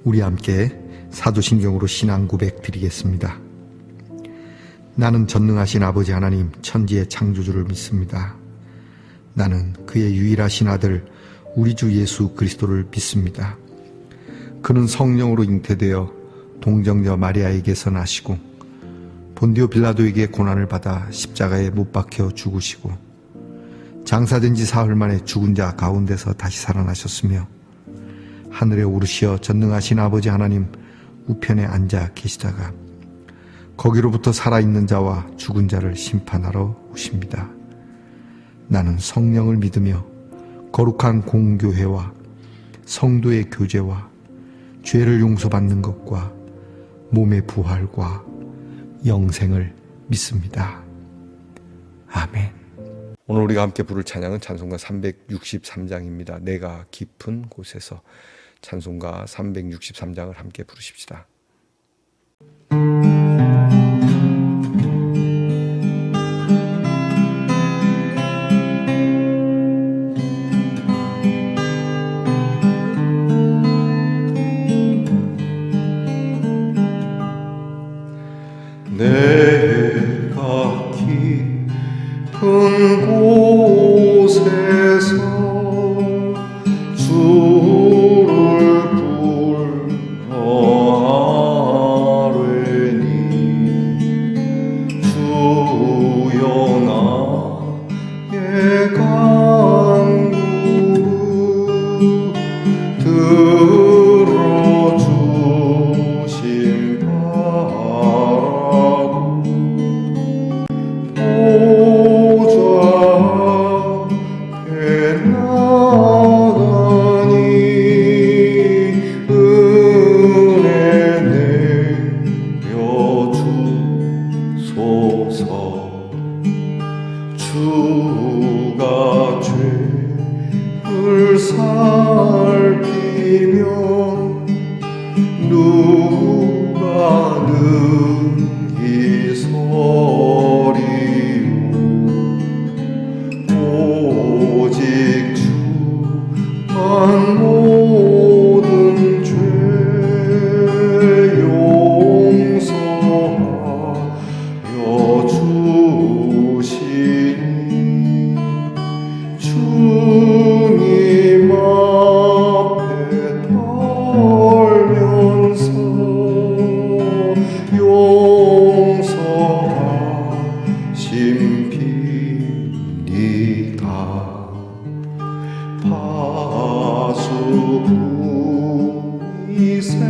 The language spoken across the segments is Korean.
우리 함께 사도신경으로 신앙 고백 드리겠습니다. 나는 전능하신 아버지 하나님 천지의 창조주를 믿습니다. 나는 그의 유일하신 아들 우리 주 예수 그리스도를 믿습니다. 그는 성령으로 잉태되어 동정녀 마리아에게서 나시고 본디오 빌라도에게 고난을 받아 십자가에 못 박혀 죽으시고 장사된 지 사흘 만에 죽은 자 가운데서 다시 살아나셨으며 하늘에 오르시어 전능하신 아버지 하나님 우편에 앉아 계시다가 거기로부터 살아있는 자와 죽은 자를 심판하러 오십니다. 나는 성령을 믿으며 거룩한 공교회와 성도의 교제와 죄를 용서받는 것과 몸의 부활과 영생을 믿습니다. 아멘. 오늘 우리가 함께 부를 찬양은 찬송가 363장입니다. 내가 깊은 곳에서. 찬송가 363장을 함께 부르십시다. 내가 깊은 곳에서 주를 불러하려니 주여 나의 간구를 들어주신 바라고 보좌 앞에 나가니 은혜 내려주소서. 주가 죄를 살피면 누가 능히 서리요. 오직 주만 모든 죄 용서하여 주시니 주님 앞에 떨면서 용서하심 빕니다. 파수꾼 이 새벽은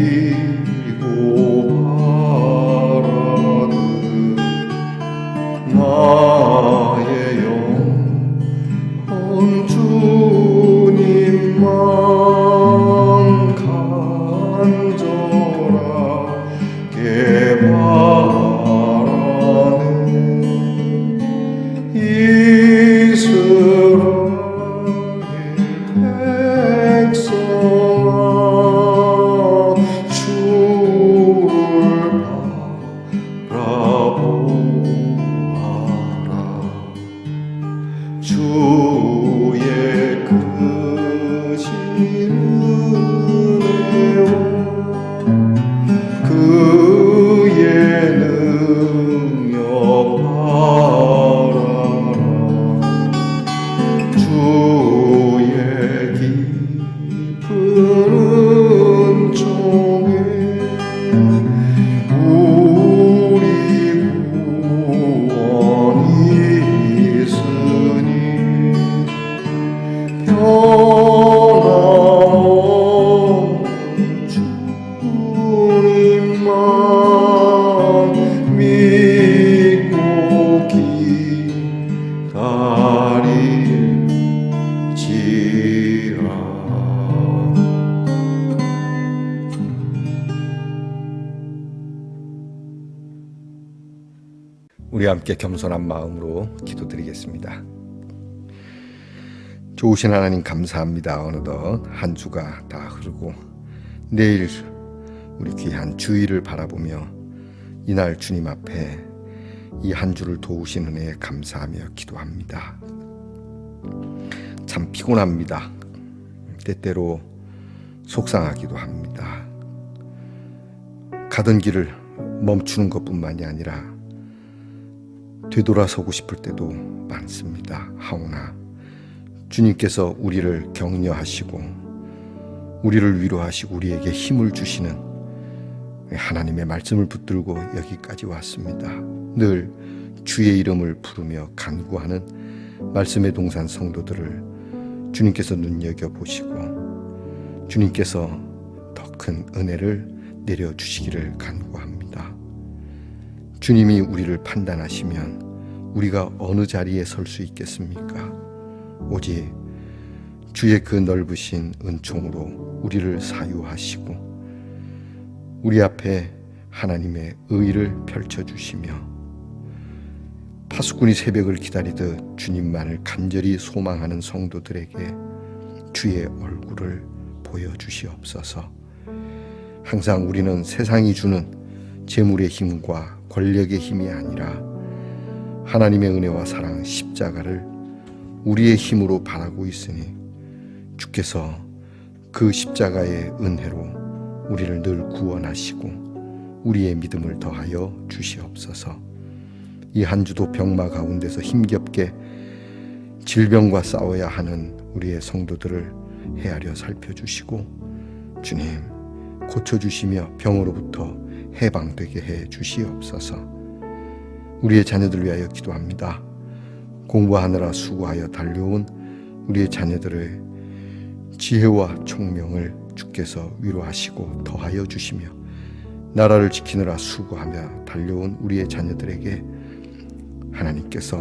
기다리고 바라는 나의 영혼 주님만 간절하게 바라네. 이스라엘 백성아 주를 바라보아라. 주의 크신 은혜와 그의 능력 바라라. 주의 깊은 은총에 우리 구원이 있으니 변함없는 주님만 믿고 기다릴지라. 우리 함께 겸손한 마음으로 기도드리겠습니다. 좋으신 하나님 감사합니다. 어느덧 한 주가 다 흐르고 내일 우리 귀한 주일을 바라보며 이날 주님 앞에 이 한 주를 도우신 은혜에 감사하며 기도합니다. 참 피곤합니다. 때때로 속상하기도 합니다. 가던 길을 멈추는 것뿐만이 아니라 되돌아서고 싶을 때도 많습니다. 하오나 주님께서 우리를 격려하시고 우리를 위로하시고 우리에게 힘을 주시는 하나님의 말씀을 붙들고 여기까지 왔습니다. 늘 주의 이름을 부르며 간구하는 말씀의 동산 성도들을 주님께서 눈여겨보시고 주님께서 더 큰 은혜를 내려주시기를 간구합니다. 주님이 우리를 판단하시면 우리가 어느 자리에 설 수 있겠습니까? 오직 주의 그 넓으신 은총으로 우리를 사유하시고 우리 앞에 하나님의 의를 펼쳐주시며 파수꾼이 새벽을 기다리듯 주님만을 간절히 소망하는 성도들에게 주의 얼굴을 보여주시옵소서. 항상 우리는 세상이 주는 재물의 힘과 권력의 힘이 아니라 하나님의 은혜와 사랑 십자가를 우리의 힘으로 바라고 있으니 주께서 그 십자가의 은혜로 우리를 늘 구원하시고 우리의 믿음을 더하여 주시옵소서. 이 한 주도 병마 가운데서 힘겹게 질병과 싸워야 하는 우리의 성도들을 헤아려 살펴주시고 주님 고쳐주시며 병으로부터 해방되게 해 주시옵소서. 우리의 자녀들 위하여 기도합니다. 공부하느라 수고하여 달려온 우리의 자녀들의 지혜와 총명을 주께서 위로하시고 더하여 주시며 나라를 지키느라 수고하며 달려온 우리의 자녀들에게 하나님께서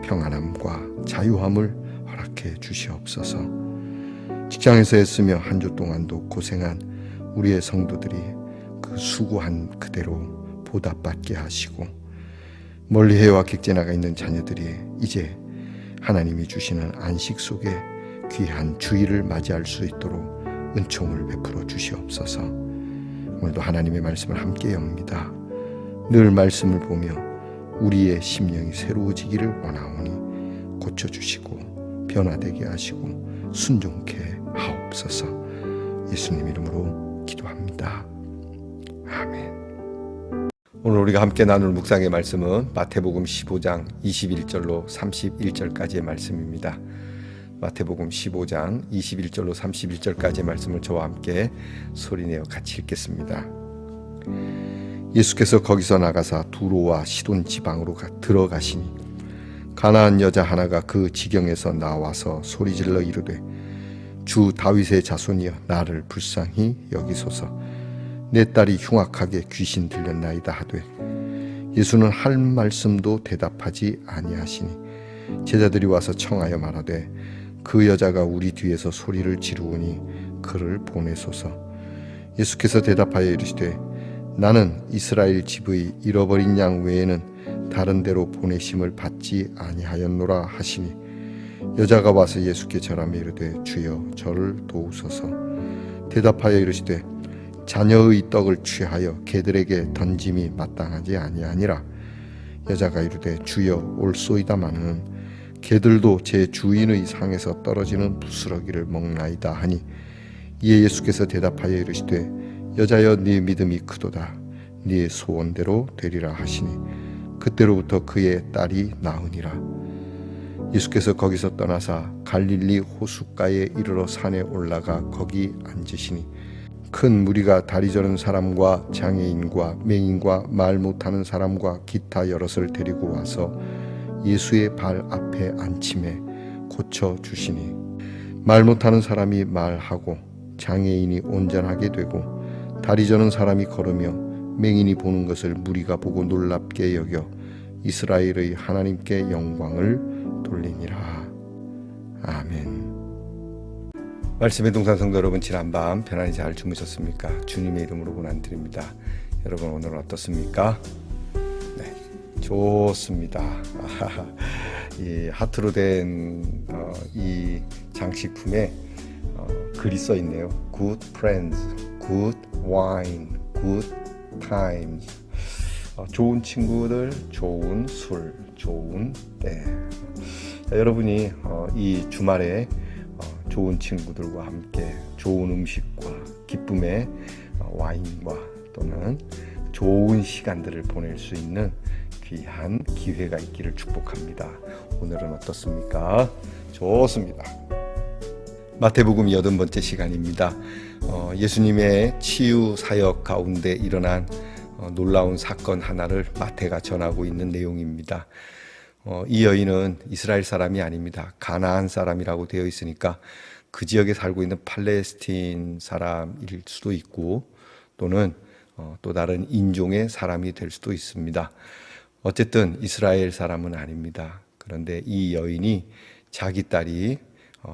평안함과 자유함을 허락해 주시옵소서. 직장에서 애쓰며 한 주 동안도 고생한 우리의 성도들이 그 수고한 그대로 보답받게 하시고 멀리 해와 객제 나가 있는 자녀들이 이제 하나님이 주시는 안식 속에 귀한 주일을 맞이할 수 있도록 은총을 베풀어 주시옵소서. 오늘도 하나님의 말씀을 함께 엽니다. 늘 말씀을 보며 우리의 심령이 새로워지기를 원하오니 고쳐주시고 변화되게 하시고 순종케 하옵소서. 예수님 이름으로 기도합니다. 아멘. 오늘 우리가 함께 나눌 묵상의 말씀은 마태복음 15장 21절로 31절까지의 말씀입니다. 마태복음 15장 21절로 31절까지의 말씀을 저와 함께 소리내어 같이 읽겠습니다. 예수께서 거기서 나가사 두로와 시돈 지방으로 들어가시니 가나안 여자 하나가 그 지경에서 나와서 소리질러 이르되 주 다윗의 자손이여 나를 불쌍히 여기소서. 내 딸이 흉악하게 귀신 들렸나이다 하되 예수는 할 말씀도 대답하지 아니하시니 제자들이 와서 청하여 말하되 그 여자가 우리 뒤에서 소리를 지르오니 그를 보내소서. 예수께서 대답하여 이르시되 나는 이스라엘 집의 잃어버린 양 외에는 다른 데로 보내심을 받지 아니하였노라 하시니 여자가 와서 예수께 절하며 이르되 주여 저를 도우소서. 대답하여 이르시되 자녀의 떡을 취하여 개들에게 던짐이 마땅하지 아니하니라. 여자가 이르되 주여 올소이다마는 개들도 제 주인의 상에서 떨어지는 부스러기를 먹나이다 하니 이에 예수께서 대답하여 이르시되 여자여 네 믿음이 크도다. 네 소원대로 되리라 하시니 그때로부터 그의 딸이 나으니라. 예수께서 거기서 떠나사 갈릴리 호숫가에 이르러 산에 올라가 거기 앉으시니 큰 무리가 다리 저는 사람과 장애인과 맹인과 말 못하는 사람과 기타 여럿을 데리고 와서 예수의 발 앞에 앉힘에 고쳐 주시니 말 못하는 사람이 말하고 장애인이 온전하게 되고 다리 저는 사람이 걸으며 맹인이 보는 것을 무리가 보고 놀랍게 여겨 이스라엘의 하나님께 영광을 돌리니라. 아멘. 말씀의 동산 성도 여러분, 지난밤 편안히 잘 주무셨습니까? 주님의 이름으로 고난드립니다. 여러분 오늘은 어떻습니까? 네, 좋습니다. 이 하트로 된 이 장식품에 글이 써 있네요. Good friends, good wine, good times. 좋은 친구들, 좋은 술, 좋은 때. 자, 여러분이 이 주말에 좋은 친구들과 함께 좋은 음식과 기쁨의 와인과 또는 좋은 시간들을 보낼 수 있는 귀한 기회가 있기를 축복합니다. 오늘은 어떻습니까? 좋습니다. 마태복음 80번째 시간입니다. 예수님의 치유 사역 가운데 일어난 놀라운 사건 하나를 마태가 전하고 있는 내용입니다. 이 여인은 이스라엘 사람이 아닙니다. 가나안 사람이라고 되어 있으니까 그 지역에 살고 있는 팔레스틴 사람일 수도 있고 또는 또 다른 인종의 사람이 될 수도 있습니다. 어쨌든 이스라엘 사람은 아닙니다. 그런데 이 여인이 자기 딸이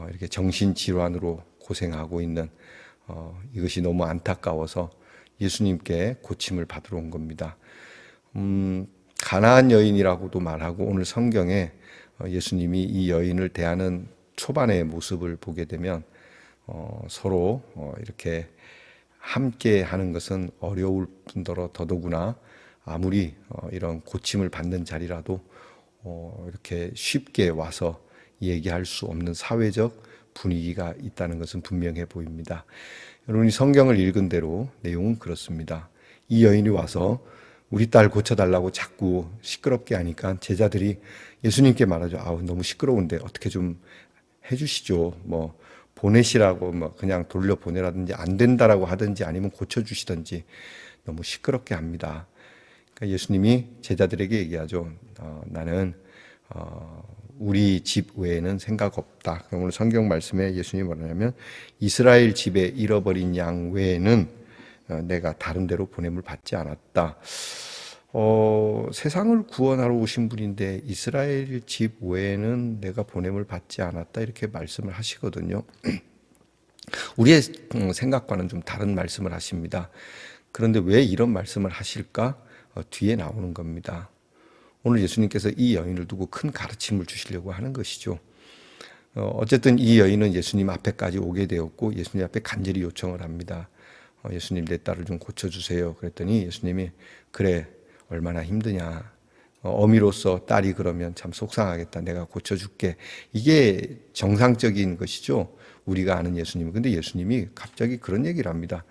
이렇게 정신질환으로 고생하고 있는 이것이 너무 안타까워서 예수님께 고침을 받으러 온 겁니다. 가나안 여인이라고도 말하고 오늘 성경에 예수님이 이 여인을 대하는 초반의 모습을 보게 되면 서로 이렇게 함께 하는 것은 어려울 뿐더러 더더구나 아무리 이런 고침을 받는 자리라도 이렇게 쉽게 와서 얘기할 수 없는 사회적 분위기가 있다는 것은 분명해 보입니다. 여러분이 성경을 읽은 대로 내용은 그렇습니다. 이 여인이 와서 우리 딸 고쳐달라고 자꾸 시끄럽게 하니까 제자들이 예수님께 말하죠. 너무 시끄러운데 어떻게 좀 해주시죠. 뭐 보내시라고 뭐 그냥 돌려보내라든지 안 된다라고 하든지 아니면 고쳐주시든지 너무 시끄럽게 합니다. 그러니까 예수님이 제자들에게 얘기하죠. 나는 우리 집 외에는 생각 없다. 오늘 성경 말씀에 예수님이 뭐냐면 이스라엘 집에 잃어버린 양 외에는 내가 다른 데로 보냄을 받지 않았다. 세상을 구원하러 오신 분인데 이스라엘 집 외에는 내가 보냄을 받지 않았다 이렇게 말씀을 하시거든요. 우리의 생각과는 좀 다른 말씀을 하십니다. 그런데 왜 이런 말씀을 하실까? 뒤에 나오는 겁니다. 오늘 예수님께서 이 여인을 두고 큰 가르침을 주시려고 하는 것이죠. 어쨌든 이 여인은 예수님 앞에까지 오게 되었고 예수님 앞에 간절히 요청을 합니다. 예수님 내 딸을 좀 고쳐주세요. 그랬더니 예수님이 그래 얼마나 힘드냐. 어미로서 딸이 그러면 참 속상하겠다. 내가 고쳐줄게. 이게 정상적인 것이죠. 우리가 아는 예수님은. 근데 예수님이 갑자기 그런 얘기를 합니다.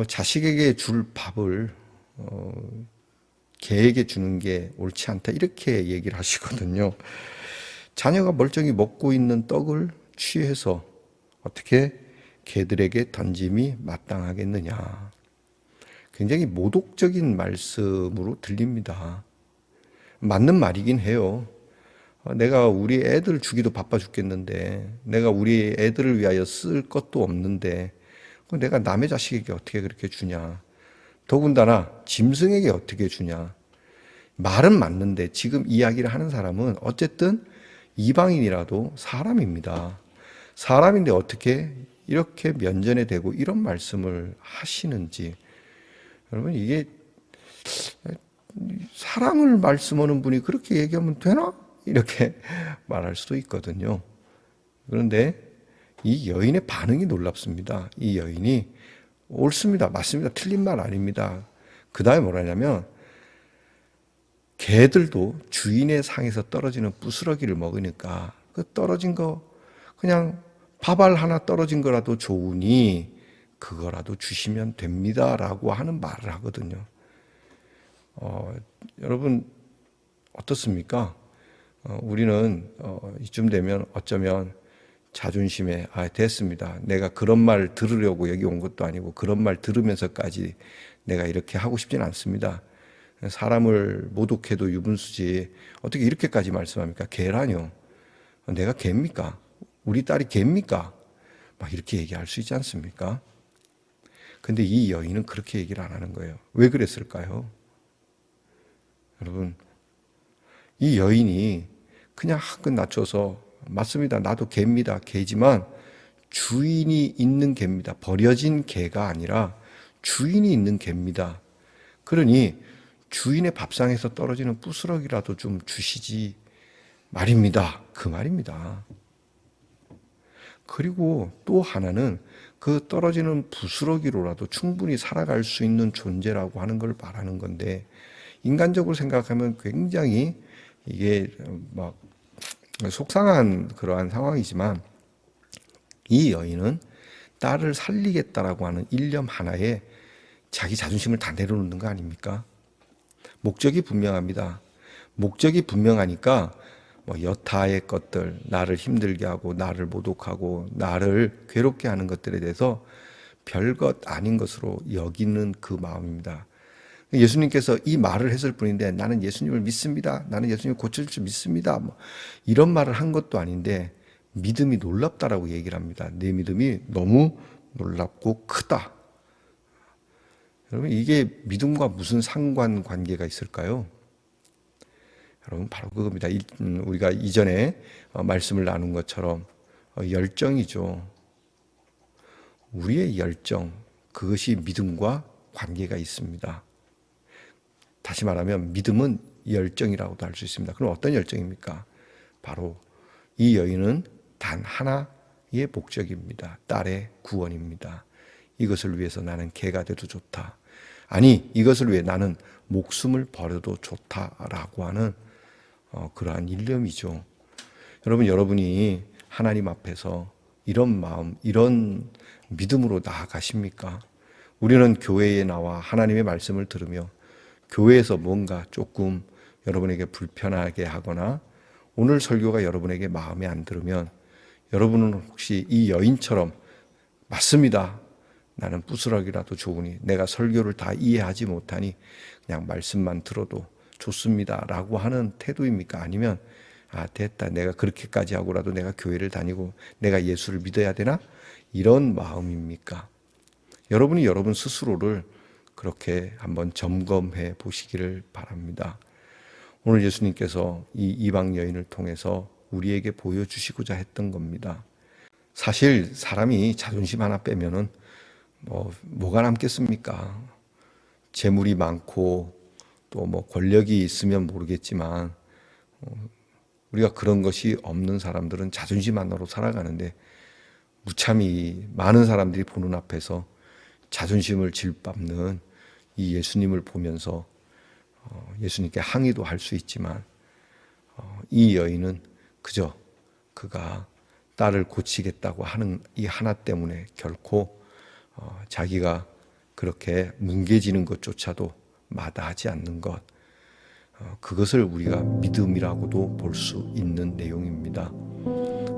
자식에게 줄 밥을 개에게 주는 게 옳지 않다. 이렇게 얘기를 하시거든요. 자녀가 멀쩡히 먹고 있는 떡을 취해서 어떻게 개들에게 던짐이 마땅하겠느냐. 굉장히 모독적인 말씀으로 들립니다. 맞는 말이긴 해요. 내가 우리 애들 주기도 바빠 죽겠는데 내가 우리 애들을 위하여 쓸 것도 없는데 내가 남의 자식에게 어떻게 그렇게 주냐. 더군다나 짐승에게 어떻게 주냐. 말은 맞는데 지금 이야기를 하는 사람은 어쨌든 이방인이라도 사람입니다. 사람인데 어떻게 이렇게 면전에 대고 이런 말씀을 하시는지. 여러분 이게 사랑을 말씀하는 분이 그렇게 얘기하면 되나? 이렇게 말할 수도 있거든요. 그런데 이 여인의 반응이 놀랍습니다. 이 여인이 옳습니다. 맞습니다. 틀린 말 아닙니다. 그 다음에 뭐라냐면 개들도 주인의 상에서 떨어지는 부스러기를 먹으니까 그 떨어진 거 그냥 밥알 하나 떨어진 거라도 좋으니 그거라도 주시면 됩니다라고 하는 말을 하거든요. 여러분 어떻습니까? 우리는 이쯤 되면 어쩌면 자존심에 됐습니다. 내가 그런 말 들으려고 여기 온 것도 아니고 그런 말 들으면서까지 내가 이렇게 하고 싶진 않습니다. 사람을 모독해도 유분수지 어떻게 이렇게까지 말씀합니까? 개라뇨. 내가 개입니까? 우리 딸이 개입니까? 막 이렇게 얘기할 수 있지 않습니까? 근데 이 여인은 그렇게 얘기를 안 하는 거예요. 왜 그랬을까요? 여러분, 이 여인이 그냥 한껏 낮춰서 맞습니다. 나도 개입니다. 개지만 주인이 있는 개입니다. 버려진 개가 아니라 주인이 있는 개입니다. 그러니 주인의 밥상에서 떨어지는 부스러기라도 좀 주시지 말입니다. 그 말입니다. 그리고 또 하나는 그 떨어지는 부스러기로라도 충분히 살아갈 수 있는 존재라고 하는 걸 말하는 건데 인간적으로 생각하면 굉장히 이게 막 속상한 그러한 상황이지만 이 여인은 딸을 살리겠다라고 하는 일념 하나에 자기 자존심을 다 내려놓는 거 아닙니까? 목적이 분명합니다. 목적이 분명하니까 여타의 것들, 나를 힘들게 하고 나를 모독하고 나를 괴롭게 하는 것들에 대해서 별것 아닌 것으로 여기는 그 마음입니다. 예수님께서 이 말을 했을 뿐인데 나는 예수님을 믿습니다. 나는 예수님을 고칠 줄 믿습니다. 이런 말을 한 것도 아닌데 믿음이 놀랍다라고 얘기를 합니다. 내 믿음이 너무 놀랍고 크다. 여러분, 이게 믿음과 무슨 상관관계가 있을까요? 여러분, 바로 그겁니다. 우리가 이전에 말씀을 나눈 것처럼 열정이죠. 우리의 열정, 그것이 믿음과 관계가 있습니다. 다시 말하면 믿음은 열정이라고도 할 수 있습니다. 그럼 어떤 열정입니까? 바로 이 여인은 단 하나의 목적입니다. 딸의 구원입니다. 이것을 위해서 나는 개가 돼도 좋다. 아니, 이것을 위해 나는 목숨을 버려도 좋다라고 하는 그러한 일념이죠. 여러분이 하나님 앞에서 이런 마음, 이런 믿음으로 나아가십니까? 우리는 교회에 나와 하나님의 말씀을 들으며 교회에서 뭔가 조금 여러분에게 불편하게 하거나 오늘 설교가 여러분에게 마음에 안 들으면 여러분은 혹시 이 여인처럼 맞습니다. 나는 부스러기라도 좋으니 내가 설교를 다 이해하지 못하니 그냥 말씀만 들어도 좋습니다 라고 하는 태도입니까? 아니면 됐다, 내가 그렇게까지 하고라도 내가 교회를 다니고 내가 예수를 믿어야 되나? 이런 마음입니까? 여러분이 여러분 스스로를 그렇게 한번 점검해 보시기를 바랍니다. 오늘 예수님께서 이 이방 여인을 통해서 우리에게 보여주시고자 했던 겁니다. 사실 사람이 자존심 하나 빼면은 뭐가 남겠습니까? 재물이 많고 또 권력이 있으면 모르겠지만 우리가 그런 것이 없는 사람들은 자존심 하나로 살아가는데 무참히 많은 사람들이 보는 앞에서 자존심을 질밟는 이 예수님을 보면서 예수님께 항의도 할 수 있지만 이 여인은 그저 그가 딸을 고치겠다고 하는 이 하나 때문에 결코 자기가 그렇게 뭉개지는 것조차도 마다하지 않는 것, 그것을 우리가 믿음이라고도 볼 수 있는 내용입니다.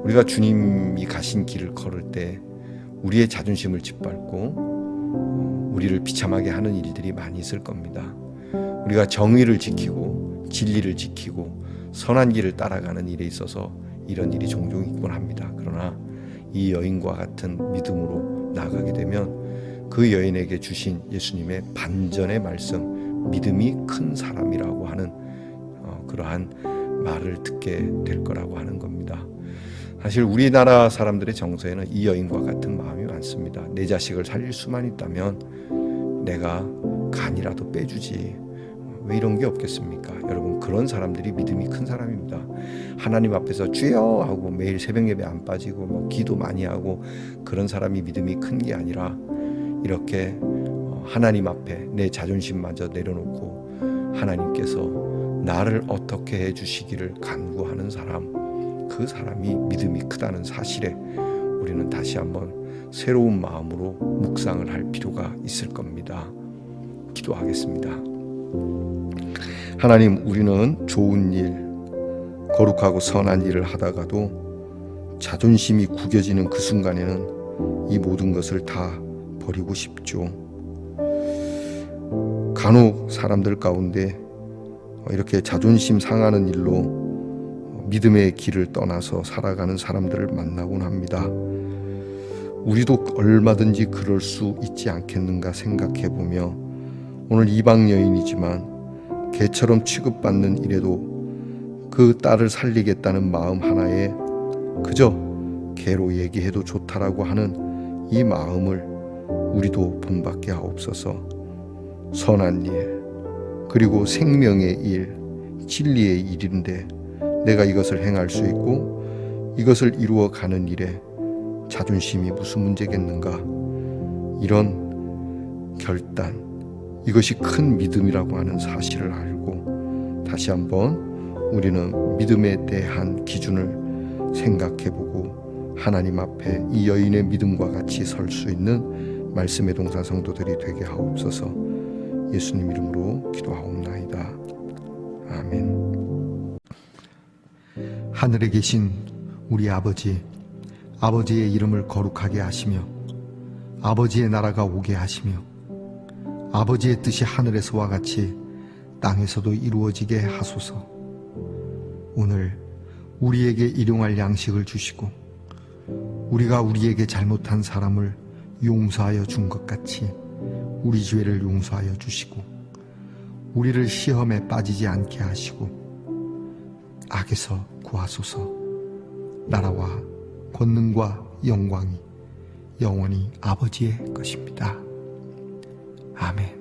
우리가 주님이 가신 길을 걸을 때 우리의 자존심을 짓밟고 우리를 비참하게 하는 일들이 많이 있을 겁니다. 우리가 정의를 지키고 진리를 지키고 선한 길을 따라가는 일에 있어서 이런 일이 종종 있곤 합니다. 그러나 이 여인과 같은 믿음으로 나아가게 되면 그 여인에게 주신 예수님의 반전의 말씀, 믿음이 큰 사람이라고 하는 그러한 말을 듣게 될 거라고 하는 겁니다. 사실 우리나라 사람들의 정서에는 이 여인과 같은 마음이 많습니다. 내 자식을 살릴 수만 있다면 내가 간이라도 빼주지. 왜 이런 게 없겠습니까? 여러분, 그런 사람들이 믿음이 큰 사람입니다. 하나님 앞에서 주여 하고 매일 새벽 예배 안 빠지고 기도 많이 하고 그런 사람이 믿음이 큰 게 아니라 이렇게 하나님 앞에 내 자존심마저 내려놓고 하나님께서 나를 어떻게 해주시기를 간구하는 사람, 그 사람이 믿음이 크다는 사실에 우리는 다시 한번 새로운 마음으로 묵상을 할 필요가 있을 겁니다. 기도하겠습니다. 하나님, 우리는 좋은 일, 거룩하고 선한 일을 하다가도 자존심이 구겨지는 그 순간에는 이 모든 것을 다 버리고 싶죠. 간혹 사람들 가운데 이렇게 자존심 상하는 일로 믿음의 길을 떠나서 살아가는 사람들을 만나곤 합니다. 우리도 얼마든지 그럴 수 있지 않겠는가 생각해보며 오늘 이방 여인이지만 개처럼 취급받는 일에도 그 딸을 살리겠다는 마음 하나에 그저 개로 얘기해도 좋다라고 하는 이 마음을 우리도 본받게 하옵소서. 선한 일, 그리고 생명의 일, 진리의 일인데 내가 이것을 행할 수 있고 이것을 이루어가는 일에 자존심이 무슨 문제겠는가? 이런 결단, 이것이 큰 믿음이라고 하는 사실을 알고 다시 한번 우리는 믿음에 대한 기준을 생각해보고 하나님 앞에 이 여인의 믿음과 같이 설 수 있는 말씀의 동사 성도들이 되게 하옵소서. 예수님 이름으로 기도하옵나이다. 아멘. 하늘에 계신 우리 아버지, 아버지의 이름을 거룩하게 하시며 아버지의 나라가 오게 하시며 아버지의 뜻이 하늘에서와 같이 땅에서도 이루어지게 하소서. 오늘 우리에게 일용할 양식을 주시고 우리가 우리에게 잘못한 사람을 용서하여 준 것 같이 우리 죄를 용서하여 주시고 우리를 시험에 빠지지 않게 하시고 악에서 구하소서. 나라와 권능과 영광이 영원히 아버지의 것입니다. 아멘.